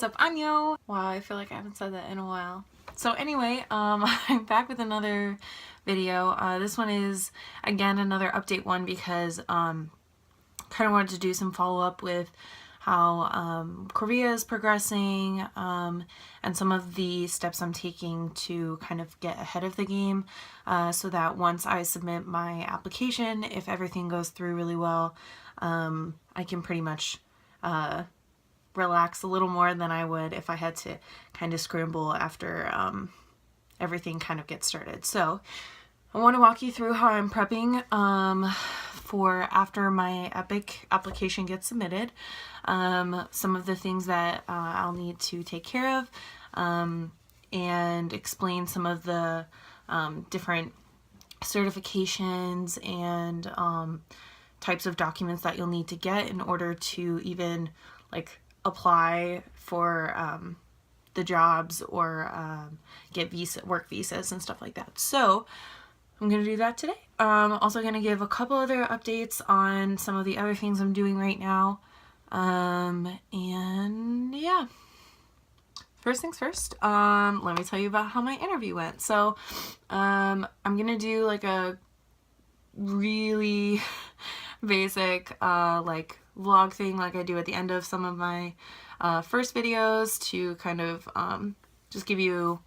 what's up, Anyo? Wow, I feel like I haven't said that in a while. So anyway, I'm back with another video. This one is, again, another update one because kind of wanted to do some follow-up with how Korvia is progressing and some of the steps I'm taking to kind of get ahead of the game so that once I submit my application, if everything goes through really well, I can pretty much relax a little more than I would if I had to kind of scramble after everything kind of gets started. So I want to walk you through how I'm prepping for after my EPIK application gets submitted, some of the things that I'll need to take care of, and explain some of the different certifications and types of documents that you'll need to get in order to even like apply for the jobs or get work visas and stuff like that. So I'm going to do that today. I'm also going to give a couple other updates on some of the other things I'm doing right now. And yeah. First things first, let me tell you about how my interview went. So I'm going to do like a really basic like vlog thing like I do at the end of some of my first videos to kind of just give you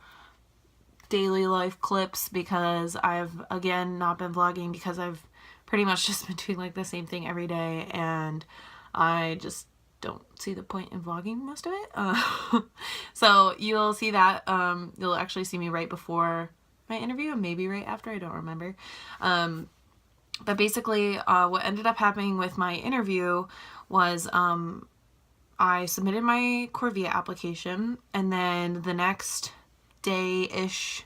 daily life clips because I've again not been vlogging because I've pretty much just been doing like the same thing every day and I just don't see the point in vlogging most of it. So you'll see that you'll actually see me right before my interview and maybe right after, I don't remember. But basically what ended up happening with my interview was I submitted my Korvia application and then the next day-ish,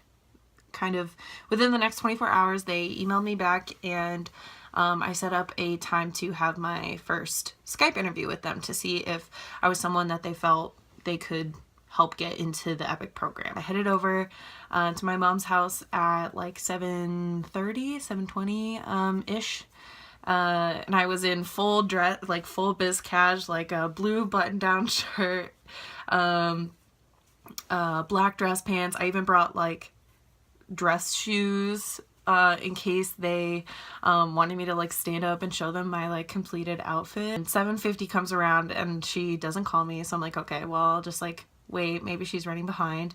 kind of within the next 24 hours, they emailed me back and I set up a time to have my first Skype interview with them to see if I was someone that they felt they could help get into the EPIK program. I headed over to my mom's house at like 7:30, 7:20 ish. And I was in full dress, like full biz cash, like a blue button-down shirt, black dress pants. I even brought like dress shoes in case they wanted me to like stand up and show them my like completed outfit. And 7:50 comes around and she doesn't call me, so I'm like, okay, well, I'll just like wait, maybe she's running behind.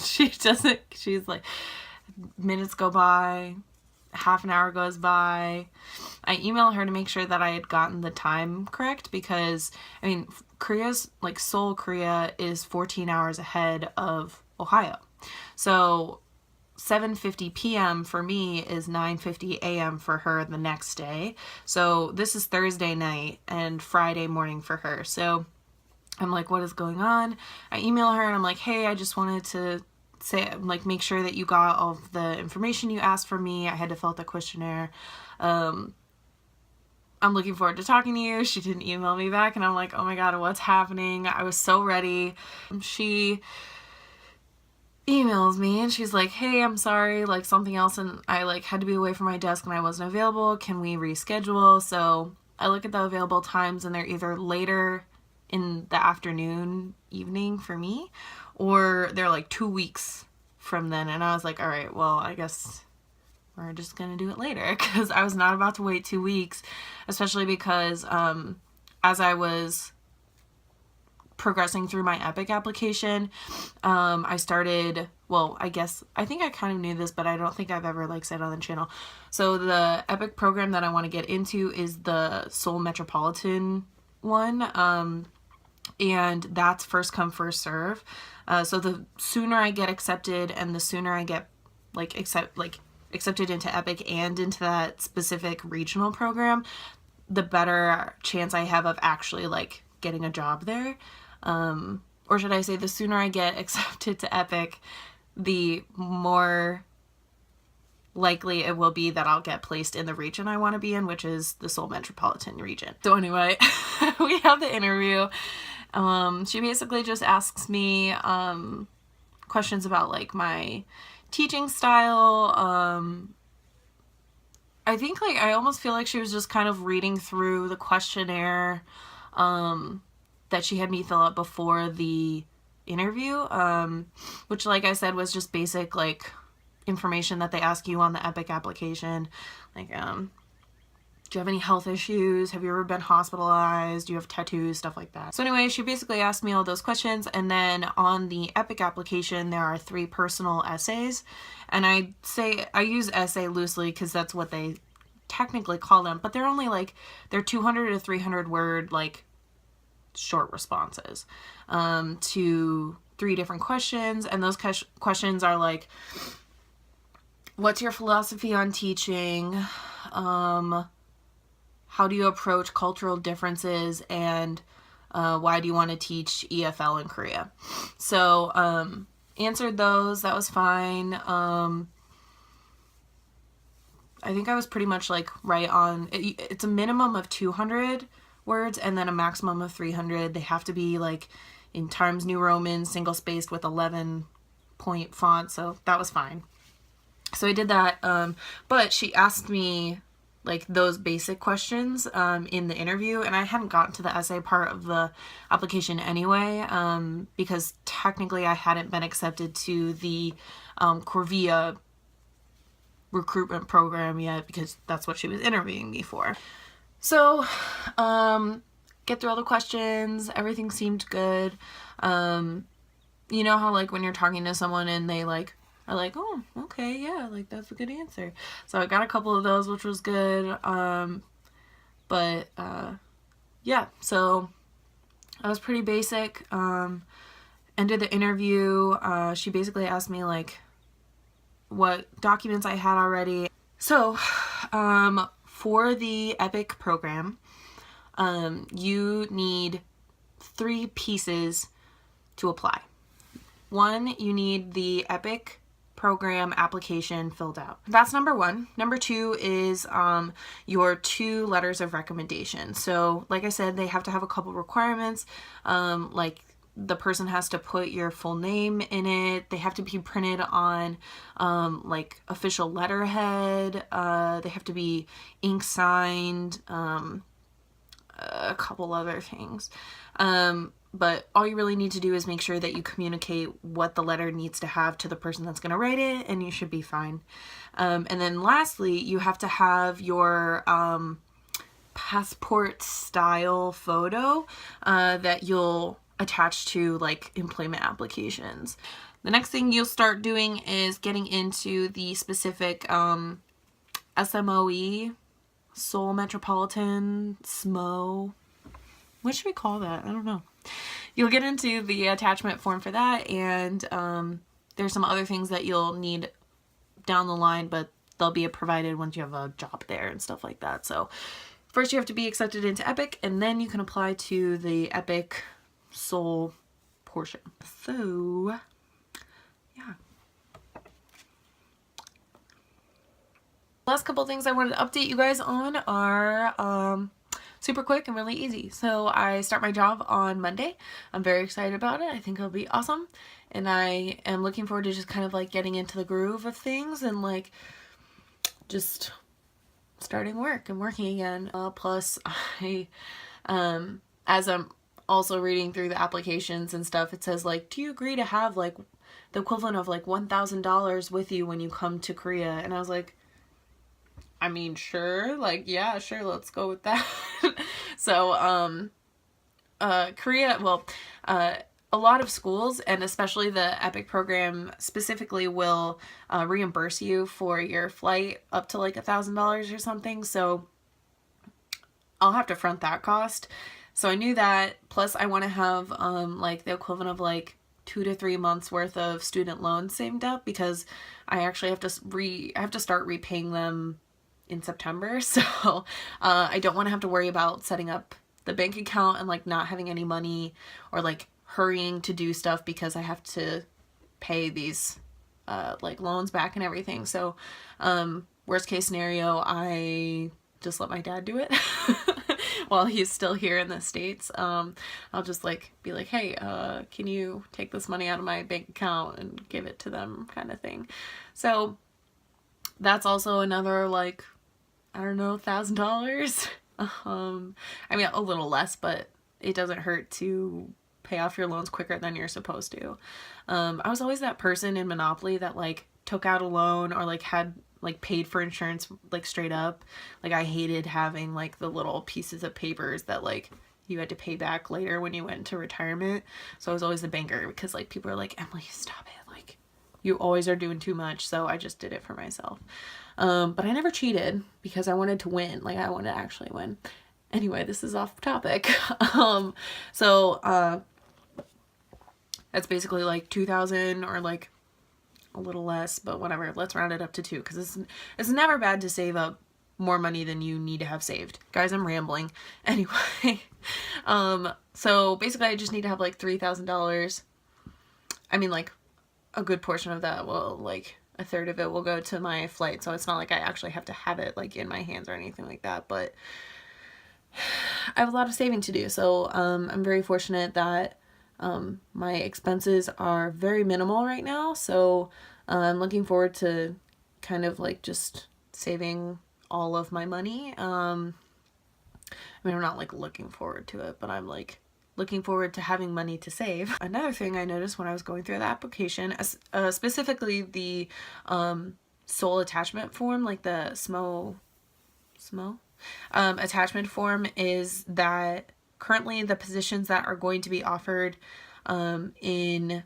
She doesn't, she's like, minutes go by, half an hour goes by. I email her to make sure that I had gotten the time correct because, I mean, Korea's, like Seoul, Korea is 14 hours ahead of Ohio. So 7:50 p.m. for me is 9:50 a.m. for her the next day. So this is Thursday night and Friday morning for her. So I'm like, what is going on? I email her and I'm like, hey, I just wanted to say, like, make sure that you got all of the information you asked for me. I had to fill out the questionnaire. I'm looking forward to talking to you. She didn't email me back and I'm like, oh my God, what's happening? I was so ready. She emails me and she's like, hey, I'm sorry, like something else, and I like had to be away from my desk and I wasn't available. Can we reschedule? So I look at the available times and they're either later in the afternoon, evening for me, or they're like 2 weeks from then. And I was like, all right, well, I guess we're just gonna do it later because I was not about to wait 2 weeks, especially because as I was progressing through my EPIK application, I started, well, I think I kind of knew this, but I don't think I've ever like said on the channel. So the EPIK program that I want to get into is the Seoul Metropolitan one, and that's first come first serve. So the sooner I get accepted and the sooner I get like accepted into EPIK and into that specific regional program, the better chance I have of actually like getting a job there. Or should I say the sooner I get accepted to EPIK, the more likely it will be that I'll get placed in the region I want to be in, which is the Seoul Metropolitan region. So anyway, we have the interview. She basically just asks me questions about like my teaching style. I think like I almost feel like she was just kind of reading through the questionnaire that she had me fill out before the interview, which, like I said, was just basic, like, information that they ask you on the EPIK application. Like, do you have any health issues? Have you ever been hospitalized? Do you have tattoos? Stuff like that. So anyway, she basically asked me all those questions, and then on the EPIK application, there are 3 personal essays. And I use essay loosely because that's what they technically call them, but they're only like, they're 200 to 300 word, like, short responses to 3 different questions. And those questions are like, what's your philosophy on teaching? How do you approach cultural differences, and why do you want to teach EFL in Korea? So answered those. That was fine. I think I was pretty much like right on. It's a minimum of 200 words and then a maximum of 300. They have to be like in Times New Roman, single spaced with 11 point font. So that was fine. So I did that. But she asked me like those basic questions in the interview, and I hadn't gotten to the essay part of the application anyway, because technically I hadn't been accepted to the Korvia recruitment program yet, because that's what she was interviewing me for. So get through all the questions, everything seemed good. You know how like when you're talking to someone and they like are like, oh, okay, yeah, like that's a good answer. So I got a couple of those, which was good. Yeah, so that was pretty basic. Ended the interview. She basically asked me like what documents I had already. So for the EPIK program, you need 3 pieces to apply. 1, you need the EPIK program application filled out. That's number 1. Number 2 is your 2 letters of recommendation. So like I said, they have to have a couple requirements. Like the person has to put your full name in it. They have to be printed on like official letterhead. They have to be ink signed. A couple other things. But all you really need to do is make sure that you communicate what the letter needs to have to the person that's going to write it, and you should be fine. And then lastly, you have to have your passport style photo that you'll attach to like employment applications. The next thing you'll start doing is getting into the specific SMOE, Seoul Metropolitan, SMO. What should we call that? I don't know. You'll get into the attachment form for that, and there's some other things that you'll need down the line, but they'll be provided once you have a job there and stuff like that. So first you have to be accepted into EPIK, and then you can apply to the EPIK Seoul portion. So yeah. Last couple things I wanted to update you guys on are super quick and really easy. So I start my job on Monday. I'm very excited about it. I think it'll be awesome. And I am looking forward to just kind of like getting into the groove of things and like just starting work and working again. Plus I, as I'm also reading through the applications and stuff, it says like, do you agree to have like the equivalent of like $1,000 with you when you come to Korea? And I was like, I mean, sure, like, yeah, sure, let's go with that. So, Korea, well, a lot of schools, and especially the EPIK program specifically, will reimburse you for your flight up to like $1,000 or something. So I'll have to front that cost. So I knew that. Plus I want to have like the equivalent of like 2 to 3 months worth of student loans saved up, because I actually have to start repaying them in September. So I don't want to have to worry about setting up the bank account and like not having any money, or like hurrying to do stuff because I have to pay these like loans back and everything. So worst case scenario, I just let my dad do it while he's still here in the States. I'll just like be like, hey, can you take this money out of my bank account and give it to them, kind of thing. So that's also another like, I don't know, $1,000. I mean, a little less, but it doesn't hurt to pay off your loans quicker than you're supposed to. I was always that person in Monopoly that like took out a loan or like had like paid for insurance like straight up. Like I hated having like the little pieces of papers that like you had to pay back later when you went into retirement. So I was always the banker because like people are like, Emily, stop it. Like you always are doing too much. So I just did it for myself. But I never cheated because I wanted to win. Like I wanted to actually win. Anyway, this is off topic. That's basically like 2,000 or like a little less, but whatever. Let's round it up to 2 because it's never bad to save up more money than you need to have saved. Guys, I'm rambling. Anyway, so basically I just need to have like $3,000. I mean, like a good portion of that will, like a third of it will go to my flight. So it's not like I actually have to have it like in my hands or anything like that, but I have a lot of saving to do. So, I'm very fortunate that my expenses are very minimal right now, so I'm looking forward to kind of like just saving all of my money. I mean, I'm not like looking forward to it, but I'm like looking forward to having money to save. Another thing I noticed when I was going through the application, specifically the soul attachment form, like the SMO attachment form, is that currently the positions that are going to be offered in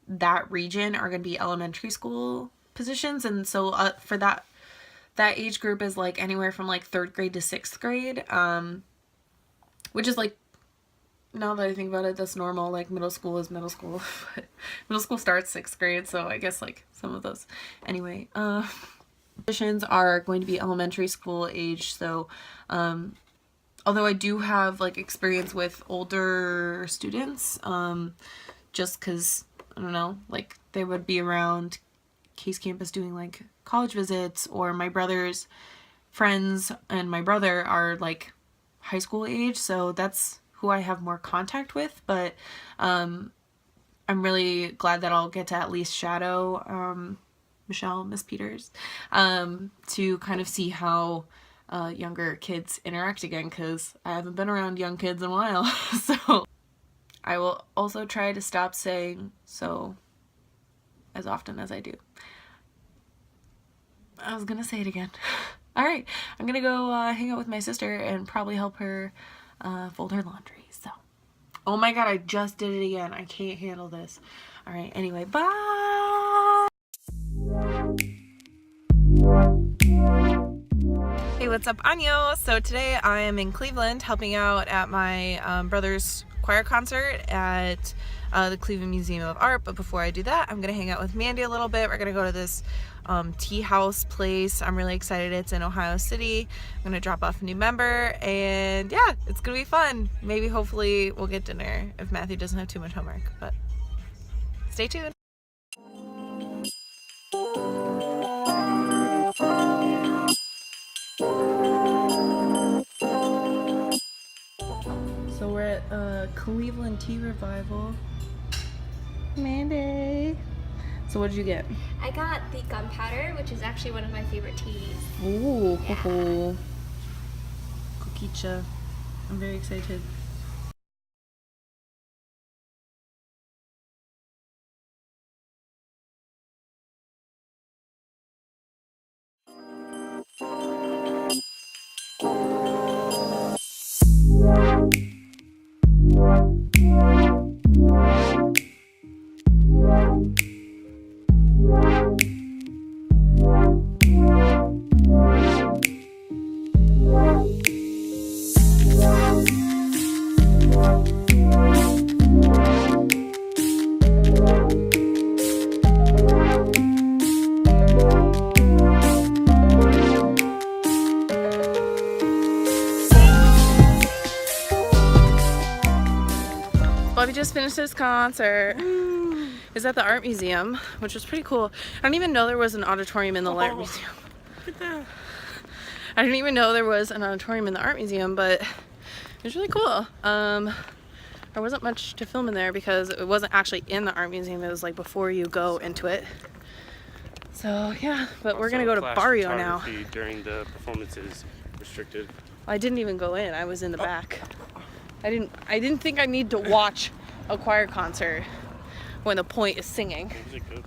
that region are going to be elementary school positions. And so for that age group is like anywhere from like 3rd grade to 6th grade, which is like, now that I think about it, that's normal. Like middle school is middle school, but middle school starts 6th grade. So I guess like some of those anyway, positions are going to be elementary school age. So, although I do have like experience with older students, just cause I don't know, like they would be around Case Campus doing like college visits, or my brother's friends and my brother are like high school age. So that's who I have more contact with, but, I'm really glad that I'll get to at least shadow, Miss Peters, to kind of see how younger kids interact again, because I haven't been around young kids in a while. So I will also try to stop saying so as often as I do. I was gonna say it again. All right, I'm gonna go hang out with my sister and probably help her fold her laundry. So, oh my god, I just did it again. I can't handle this. All right, anyway, bye. Hey, what's up, Anyo? So today I am in Cleveland helping out at my brother's choir concert at the Cleveland Museum of Art. But before I do that, I'm gonna hang out with Mandy a little bit. We're gonna go to this tea house place. I'm really excited. It's in Ohio City. I'm gonna drop off a new member, and yeah, it's gonna be fun. Maybe hopefully we'll get dinner if Matthew doesn't have too much homework, but stay tuned. So we're at Cleveland Tea Revival. Mandy. So what did you get? I got the gunpowder, which is actually one of my favorite teas. Ooh, yeah. Cool. Kokicha. I'm very excited. Well, we just finished this concert. Is at the art museum, which was pretty cool. I didn't even know there was an auditorium in the art museum. Look at that. I didn't even know there was an auditorium in the art museum, but it was really cool. There wasn't much to film in there because it wasn't actually in the art museum. It was like before you go into it. So yeah, but we're gonna go to Barrio now. During the performance is restricted. I didn't even go in. I was in the back. I didn't think I need to watch a choir concert when the point is singing. It was a good.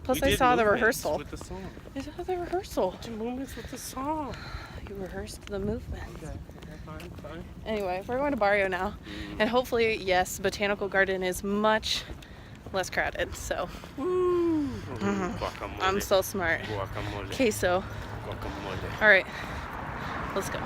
Plus, We I did saw the movements rehearsal. with the song. I saw the rehearsal. We did movements with the song. You rehearsed the movement. Okay, fine. Anyway, we're going to Barrio now, and hopefully, yes, Botanical Garden is much less crowded. So, Guacamole. I'm so smart. Guacamole. Queso. Guacamole. All right, let's go.